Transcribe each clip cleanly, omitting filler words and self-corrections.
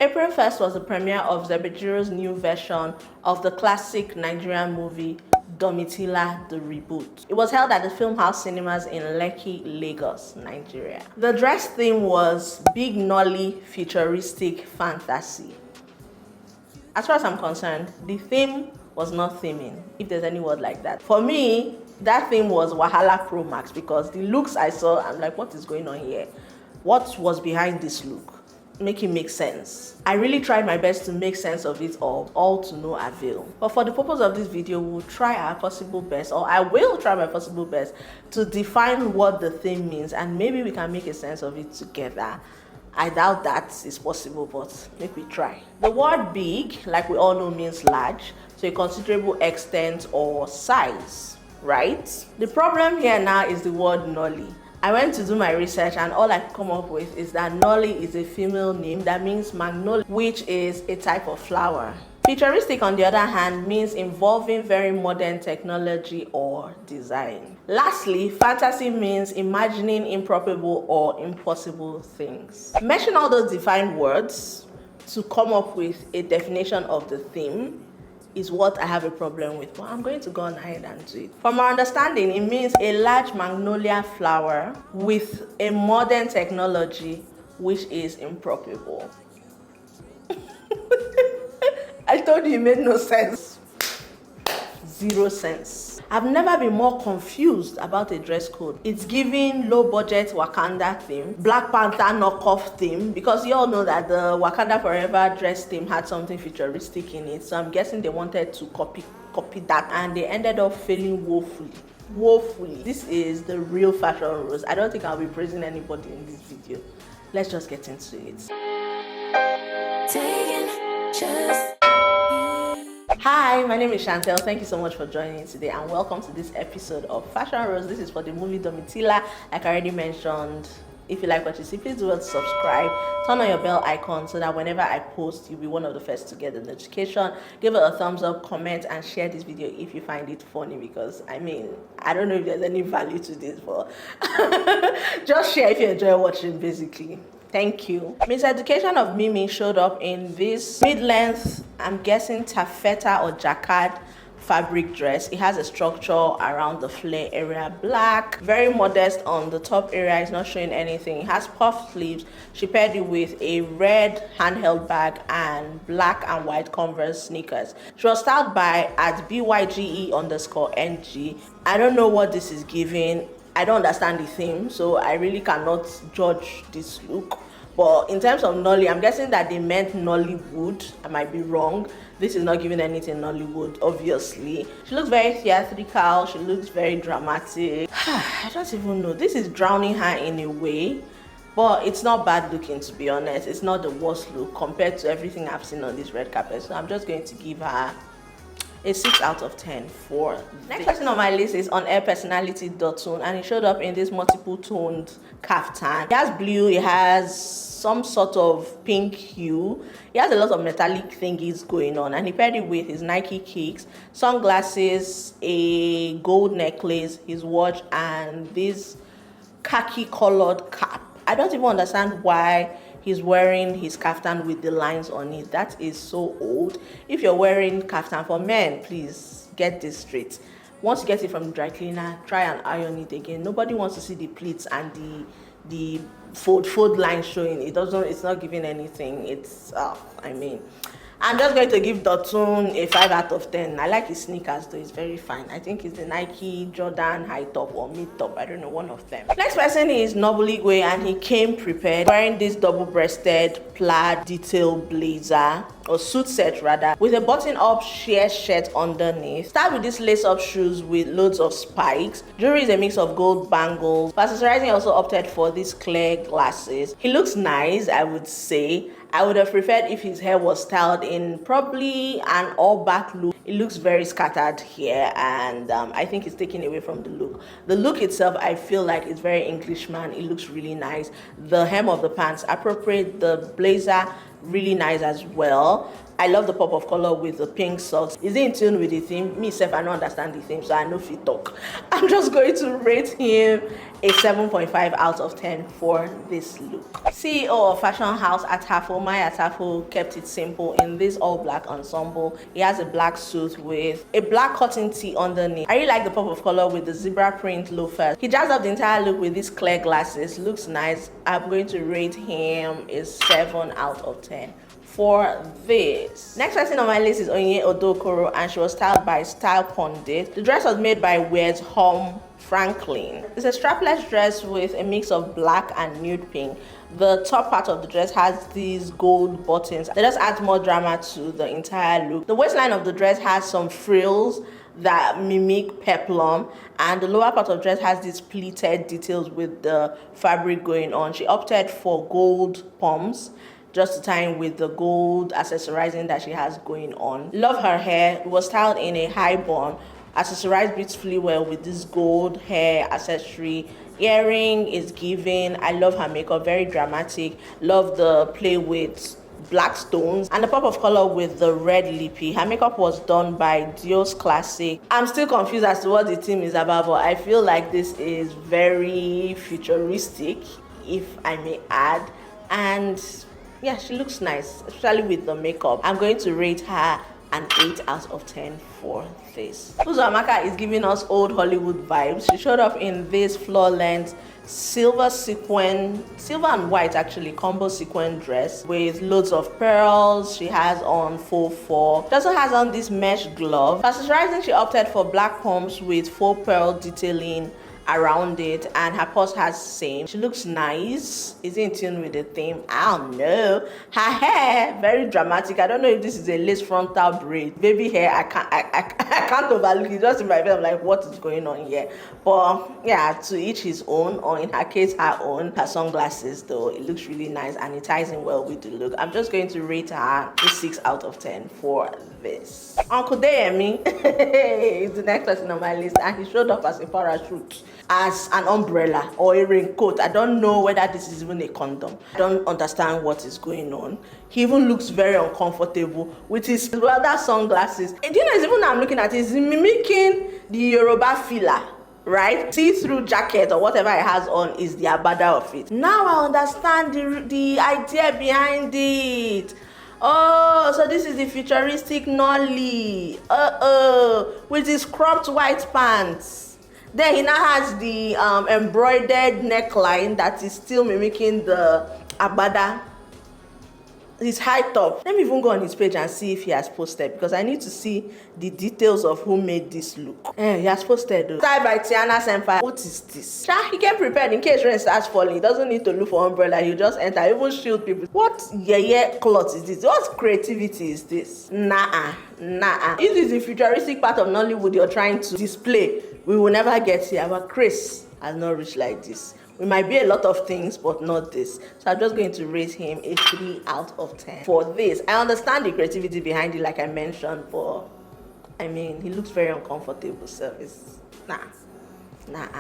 April 1st was the premiere of Zebejiro's new version of the classic Nigerian movie Domitilla the Reboot. It was held at the Filmhouse Cinemas in Lekki, Lagos, Nigeria. The dress theme was Big Nolly Futuristic Fantasy. As far as I'm concerned, the theme was not theming, if there's any word like that. For me, that theme was Wahala Pro Max, because the looks I saw, I'm like, what is going on here? What was behind this look? Make it make sense. I really tried my best to make sense of it all to no avail. But for the purpose of this video, we'll try our possible best, or I will try my possible best to define what the theme means, and maybe we can make a sense of it together. I doubt that is possible, but make we try. The word big, like we all know, means large, to a considerable extent or size, right? The problem here now is the word nolly. I went to do my research and all I could come up with is that nolly is a female name that means magnolia, which is a type of flower. Futuristic, on the other hand, means involving very modern technology or design. Lastly, fantasy means imagining improbable or impossible things. Mention all those defined words to come up with a definition of the theme is what I have a problem with, but I'm going to go on ahead and do it. From our understanding, it means a large magnolia flower with a modern technology which is improbable. I told you it made no sense. Zero sense. I've never been more confused about a dress code. It's giving low budget Wakanda theme, Black Panther knockoff theme, because you all know that the Wakanda Forever dress theme had something futuristic in it. So I'm guessing they wanted to copy that, and they ended up failing woefully. This is the real fashion rose. I don't think I'll be praising anybody in this video. Let's just get into it. Hi, my name is Chantel. Thank you so much for joining today, and welcome to this episode of Fashion Rose. This is for the movie Domitilla. Like I already mentioned, if you like what you see, please do subscribe, turn on your bell icon so that whenever I post, you'll be one of the first to get the notification. Give it a thumbs up, comment, and share this video if you find it funny, because I mean, I don't know if there's any value to this, but just share if you enjoy watching, basically. Thank you. Miseducation of Mimi showed up in this mid-length, I'm guessing taffeta or jacquard fabric dress. It has a structure around the flare area, black, very modest on the top area. It's not showing anything. It has puff sleeves. She paired it with a red handheld bag and black and white Converse sneakers. She was styled by at BYGE_NG. I don't know what this is giving. I don't understand the theme, so I really cannot judge this look. But in terms of Nolly, I'm guessing that they meant Nollywood. I might be wrong. This is not giving anything Nollywood, obviously. She looks very theatrical. She looks very dramatic. I don't even know. This is drowning her in a way, but it's not bad looking, to be honest. It's not the worst look compared to everything I've seen on this red carpet. So I'm just going to give her a 6 out of 10 for this. Next person on my list is On Air Personality Dotun, and he showed up in this multiple toned kaftan. It has blue, it has some sort of pink hue. He has a lot of metallic thingies going on, and he paired it with his Nike kicks, sunglasses, a gold necklace, his watch, and this khaki colored cap. I don't even understand why he's wearing his kaftan with the lines on it. That is so old. If you're wearing kaftan for men, please get this straight. Once you get it from the dry cleaner, try and iron it again. Nobody wants to see the pleats and the fold line showing. It's not giving anything. I'm just going to give Dotun a 5 out of 10. I like his sneakers though, it's very fine. I think it's the Nike Jordan high top or mid top, I don't know, one of them. Next person is Nobuligwe, and he came prepared, wearing this double-breasted plaid detail blazer, or suit set rather, with a button-up sheer shirt underneath. Start with these lace-up shoes with loads of spikes. Jewelry is a mix of gold bangles. For accessorizing, also opted for these clear glasses. He looks nice, I would say. I would have preferred if his hair was styled in probably an all-back look. It looks very scattered here, and I think it's taken away from the look. The look itself, I feel like it's very Englishman. It looks really nice. The hem of the pants appropriate. The blazer really nice as well. I love the pop of color with the pink socks. Is it in tune with the theme? Me self, I don't understand the theme, so I know if he talk. I'm just going to rate him a 7.5 out of 10 for this look. CEO of fashion house Atafo, my Atafo, kept it simple in this all black ensemble. He has a black suit with a black cotton tee underneath. I really like the pop of color with the zebra print loafers. He jazzed up the entire look with these clear glasses. Looks nice. I'm going to rate him a 7 out of 10 for this. Next person on my list is Onye Odokoro, and she was styled by Style Pondit. The dress was made by Weird Home Franklin. It's a strapless dress with a mix of black and nude pink. The top part of the dress has these gold buttons. They just add more drama to the entire look. The waistline of the dress has some frills that mimic peplum, and the lower part of the dress has these pleated details with the fabric going on. She opted for gold pumps just to tie in with the gold accessorizing that she has going on. Love her hair. It was styled in a high bun, accessorized beautifully well with this gold hair accessory. Earring is giving. I love her makeup, very dramatic. Love the play with black stones and the pop of color with the red lippy. Her makeup was done by Dios Classic. I'm still confused as to what the theme is about, but I feel like this is very futuristic, if I may add. And yeah, she looks nice, especially with the makeup. I'm going to rate her an 8 out of 10 for this. Uzumaka is giving us old Hollywood vibes. She showed up in this floor-length silver and white actually combo sequin dress with loads of pearls. She has on faux four. She also has on this mesh glove. For accessorizing, she opted for black pumps with faux pearl detailing around it, and her purse has same. She looks nice. Is in tune with the theme? I don't know. Her hair very dramatic. I don't know if this is a lace frontal braid, baby hair. I can't overlook it. Just in my head, I'm like, what is going on here? But yeah, to each his own, or in her case her own. Her sunglasses though, it looks really nice and it ties in well with the look. I'm just going to rate her a 6 out of 10 for this. Uncle Deyemi is the next person on my list, and he showed up as a parachute, as an umbrella or a raincoat. I don't know whether this is even a condom. I don't understand what is going on. He even looks very uncomfortable with his other sunglasses. And you know, it's even now I'm looking at it, he's mimicking the Yoruba filler, right? See-through jacket or whatever it has on is the abada of it. Now I understand the idea behind it. Oh, so this is the futuristic Nolly. With his cropped white pants. Then he now has the embroidered neckline that is still mimicking the abada. His high top. Let me even go on his page and see if he has posted, because I need to see the details of who made this look. He has posted though. Styled by Tiana Senpai. What is this? He get prepared in case rain starts falling. He doesn't need to look for umbrella. He'll just enter. Even shield people. What cloth is this? What creativity is this? Nah. If this is the futuristic part of Nollywood you're trying to display, we will never get here. But Chris has not reached like this. We might be a lot of things, but not this. So I'm just going to rate him a 3 out of 10 for this. I understand the creativity behind it, like I mentioned, but I mean, he looks very uncomfortable, so it's nah.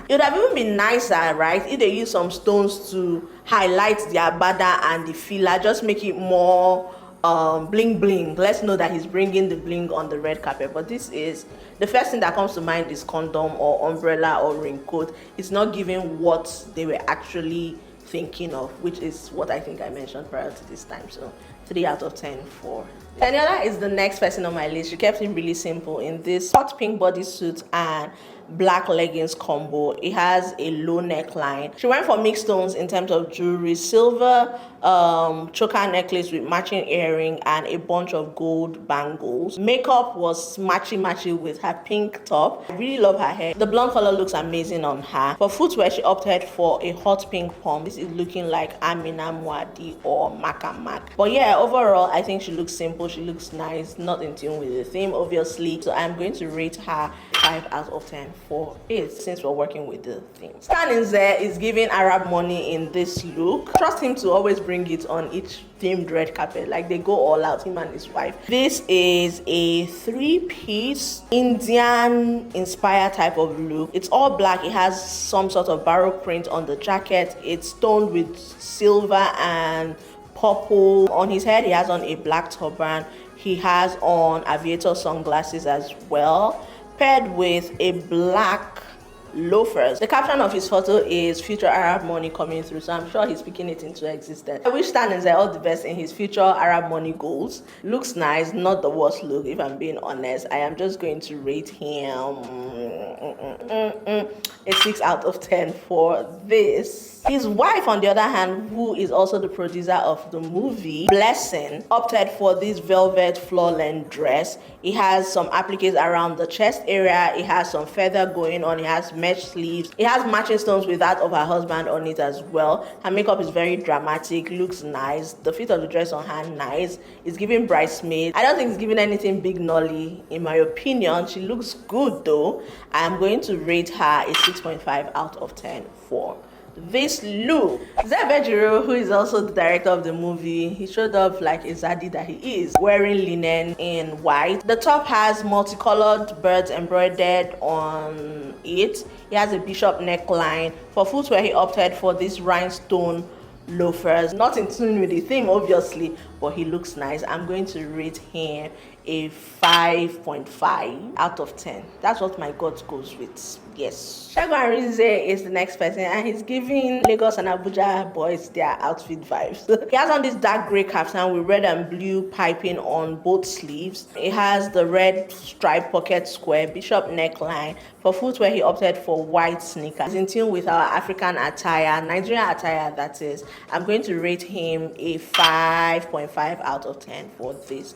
It would have even been nicer, right, if they use some stones to highlight the abada and the filler, just make it more bling bling. Let's know that he's bringing the bling on the red carpet. But this is the first thing that comes to mind is condom or umbrella or raincoat. It's not giving what they were actually thinking of, which is what I think I mentioned prior to this time. So 3 out of 10 for Daniela is the next person on my list. She kept it really simple in this hot pink bodysuit and black leggings combo. It has a low neckline. She went for mixed tones in terms of jewelry: silver choker necklace with matching earring and a bunch of gold bangles. Makeup was matchy with her pink top. I really love her hair. The blonde color looks amazing on her. For footwear, she opted for a hot pink pump. This is looking like Amina Muadi or Makamak. But yeah, overall I think she looks simple. She looks nice, not in tune with the theme obviously. So I'm going to rate her 5 out of 10 for it, since we're working with the theme. Stan Nze is giving Arab money in this look. Trust him to always bring it on each themed red carpet. Like, they go all out, him and his wife. This is a 3-piece Indian inspired type of look. It's all black. It has some sort of baroque print on the jacket. It's toned with silver and purple. On his head, he has on a black turban. He has on aviator sunglasses as well, paired with a black loafers. The caption of his photo is "Future Arab Money Coming Through," so I'm sure he's speaking it into existence. I wish Stanley all the best in his future Arab money goals. Looks nice, not the worst look if I'm being honest. I am just going to rate him a 6 out of 10 for this. His wife, on the other hand, who is also the producer of the movie, Blessing, opted for this velvet floor-length dress. It has some appliques around the chest area. It has some feather going on. It has mesh sleeves. It has matching stones with that of her husband on it as well. Her makeup is very dramatic, looks nice. The fit of the dress on her, nice. It's giving bridesmaid. I don't think it's giving anything big nolly, in my opinion. She looks good though. I'm going to rate her a 6.5 out of 10 for this look. Deyemi, who is also the director of the movie, he showed up like a zaddy that he is, wearing linen in white. The top has multicolored birds embroidered on it. He has a bishop neckline. For footwear, he opted for this rhinestone loafers, not in tune with the theme obviously, but he looks nice. I'm going to rate him a 5.5 out of 10. That's what my gut goes with. Yes. Segun Arinze is the next person, and he's giving Lagos and Abuja boys their outfit vibes. He has on this dark gray kaftan with red and blue piping on both sleeves. It has the red stripe pocket square, bishop neckline. For footwear, he opted for white sneakers. It's in tune with our African attire, Nigerian attire that is. I'm going to rate him a 5.5 out of 10 for this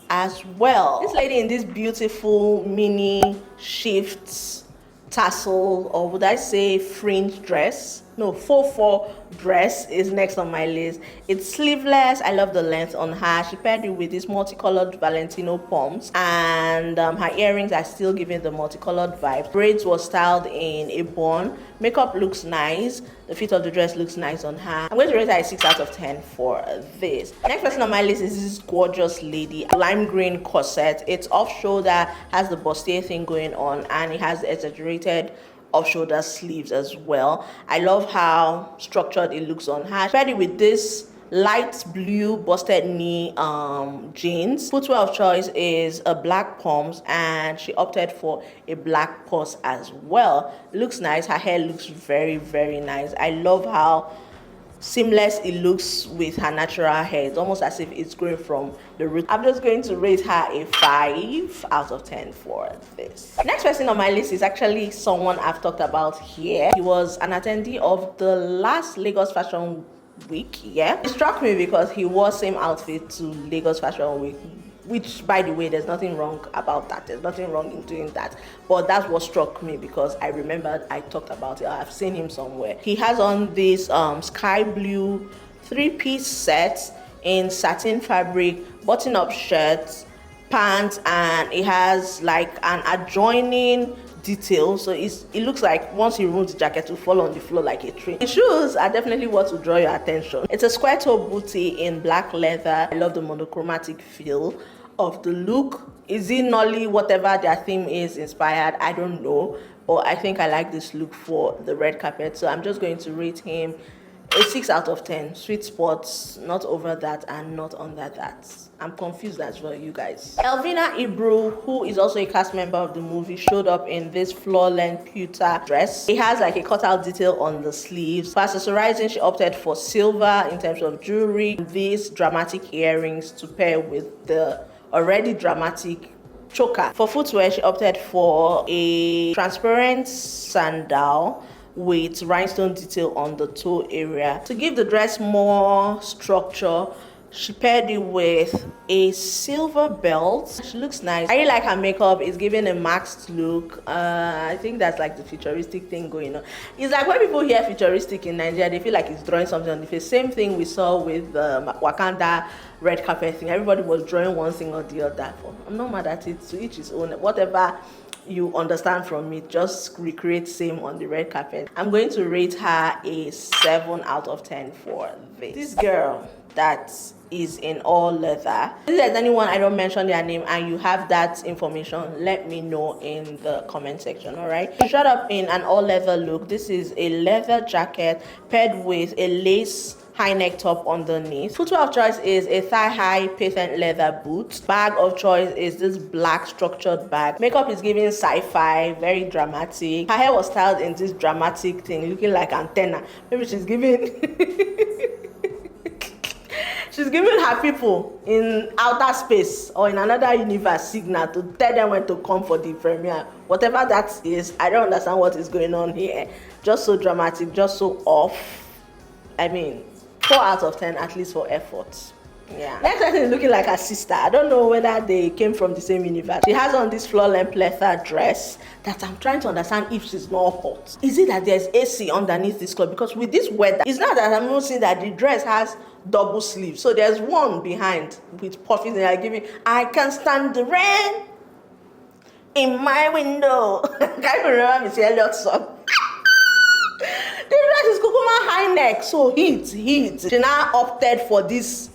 as well. This lady in this beautiful mini shifts tassel, or would I say fringe dress? No, 4/4 dress is next on my list. It's sleeveless. I love the length on her. She paired it with these multicolored Valentino pumps, and her earrings are still giving the multicolored vibe. Braids was styled in a bun. Makeup looks nice. The fit of the dress looks nice on her. I'm going to rate her a 6 out of 10 for this. Next person on my list is this gorgeous lady. Lime green corset. It's off shoulder, has the bustier thing going on, and it has the exaggerated off-shoulder sleeves as well. I love how structured it looks on her. Paired it with this light blue busted knee jeans. Footwear of choice is a black pumps, and she opted for a black purse as well. Looks nice. Her hair looks very, very nice. I love how seamless it looks with her natural hair. It's almost as if it's growing from the root. I'm just going to rate her a 5 out of 10 for this. Next person on my list is actually someone I've talked about here. He was an attendee of the last Lagos Fashion Week. Yeah, it struck me because he wore same outfit to Lagos Fashion Week, which, by the way, there's nothing wrong about that. There's nothing wrong in doing that. But that's what struck me because I remembered I talked about it. I've seen him somewhere. He has on this sky blue 3-piece set in satin fabric, button-up shirt, pants, and it has like an adjoining detail, so it looks like once he removes the jacket, it will fall on the floor like a tree. The shoes are definitely what will draw your attention. It's a square toe booty in black leather. I love the monochromatic feel of the look. Is it Nolly, whatever their theme is, inspired? I don't know, but I think I like this look for the red carpet, so I'm just going to rate him a 6 out of 10. Sweet spots, not over that and not under that. I'm confused as well, you guys. Elvina Ibru, who is also a cast member of the movie, showed up in this floor-length pewter dress. It has like a cutout detail on the sleeves. For accessorizing, she opted for silver in terms of jewelry. These dramatic earrings to pair with the already dramatic choker. For footwear, she opted for a transparent sandal with rhinestone detail on the toe area. To give the dress more structure, she paired it with a silver belt. She looks nice. I really like her makeup. It's giving a maxed look. I think that's like the futuristic thing going on. It's like when people hear futuristic in Nigeria, they feel like it's drawing something on the face. Same thing we saw with the Wakanda red carpet thing. Everybody was drawing one thing or the other. I'm not mad at it. To each his own. Whatever you understand from it, just recreate same on the red carpet. I'm going to rate her a 7 out of 10 for this. This girl, that is in all leather. If there's anyone I don't mention their name and you have that information, let me know in the comment section. All right, showed up in an all leather look. This is a leather jacket paired with a lace high neck top underneath. Footwear of choice is a thigh-high patent leather boot. Bag of choice is this black structured bag. Makeup is giving sci-fi, very dramatic. Her hair was styled in this dramatic thing, looking like antenna. Maybe she's giving she's giving her people in outer space or in another universe signal to tell them when to come for the premiere. Whatever that is, I don't understand what is going on here. Just so dramatic, just so off. I mean, 4 out of 10 at least for effort. Yeah. Next person is looking like her sister. I don't know whether they came from the same universe. She has on this floor-length leather dress that I'm trying to understand if she's not hot. Is it that there's AC underneath this cloth? Because with this weather, it's not that I'm not seeing that the dress has double sleeves. So there's one behind with puffy and I'm giving, I can stand the rain in my window. Can't even remember Miss Elliott's song. The dress is Kukuma high neck, so heat. She now opted for this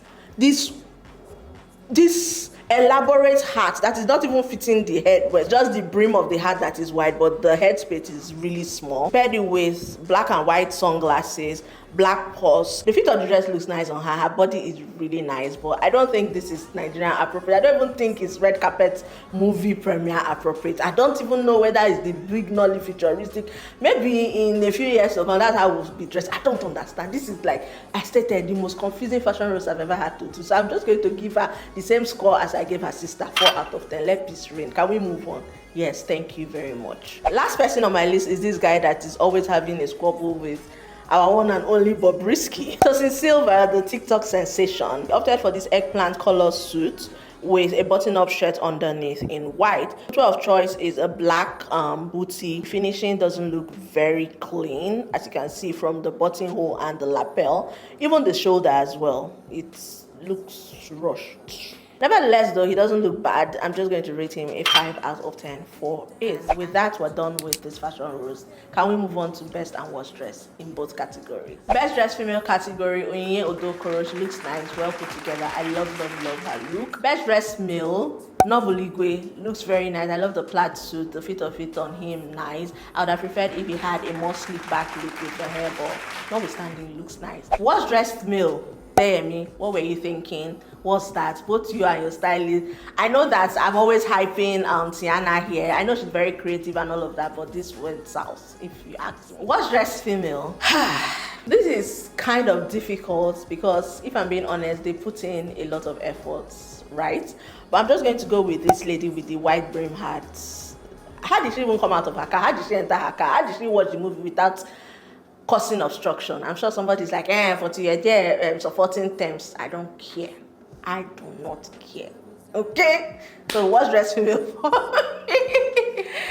elaborate hat that is not even fitting the head, but just the brim of the hat that is wide, but the head space is really small. Paired it with black and white sunglasses, black purse. The fit of the dress looks nice on her. Her body is really nice, but I don't think this is Nigerian appropriate. I don't even think it's red carpet movie premiere appropriate. I don't even know whether it's the big nolly futuristic. Maybe in a few years ago, that's how we'll be dressed. I don't understand. This is, like I stated, the most confusing fashion roles I've ever had to do. So I'm just going to give her the same score as I gave her sister, 4 out of 10. Let peace reign. Can we move on? Yes, thank you very much. Last person on my list is this guy that is always having a squabble with our one and only Bobrisky. So since Silver, the TikTok sensation, opted for this eggplant color suit with a button-up shirt underneath in white. Footwear of choice is a black booty. Finishing doesn't look very clean, as you can see from the buttonhole and the lapel, even the shoulder as well. It looks rushed. Nevertheless, though, he doesn't look bad. I'm just going to rate him a 5 out of 10 for it. With that, we're done with this fashion roast. Can we move on to best and worst dress in both categories? Best dress female category, Onyinye Odokoro. She looks nice, well put together. I love her look. Best dress male, Nobuligwe, looks very nice. I love the plaid suit, the fit of it on him, nice. I would have preferred if he had a more sleek back look with the hair, but notwithstanding, he looks nice. Worst dressed male, Deyemi, what were you thinking? What's that? Both you and your stylist. I know that I'm always hyping Tiana here. I know she's very creative and all of that, but this went south, if you ask me. What's dressed female? This is kind of difficult because, if I'm being honest, they put in a lot of efforts, right? But I'm just going to go with this lady with the white brim hat. How did she even come out of her car? How did she enter her car? How did she watch the movie without causing obstruction? I'm sure somebody's like, for 2 years, yeah, supporting Thames. I don't care. I do not care. Okay? So what's dress female for?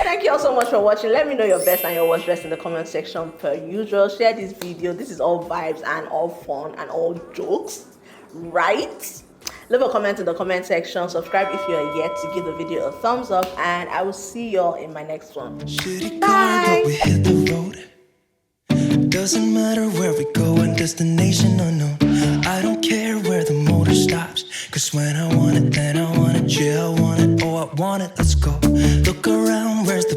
Thank you all so much for watching. Let me know your best and your worst dress in the comment section per usual. Share this video. This is all vibes and all fun and all jokes, right? Leave a comment in the comment section. Subscribe if you are yet to give the video a thumbs up, and I will see y'all in my next one. Bye. Doesn't matter where we go and destination unknown. I don't care where the motor stops, cause when I want it, then I want it. Yeah, I want it, oh I want it, let's go. Look around, where's the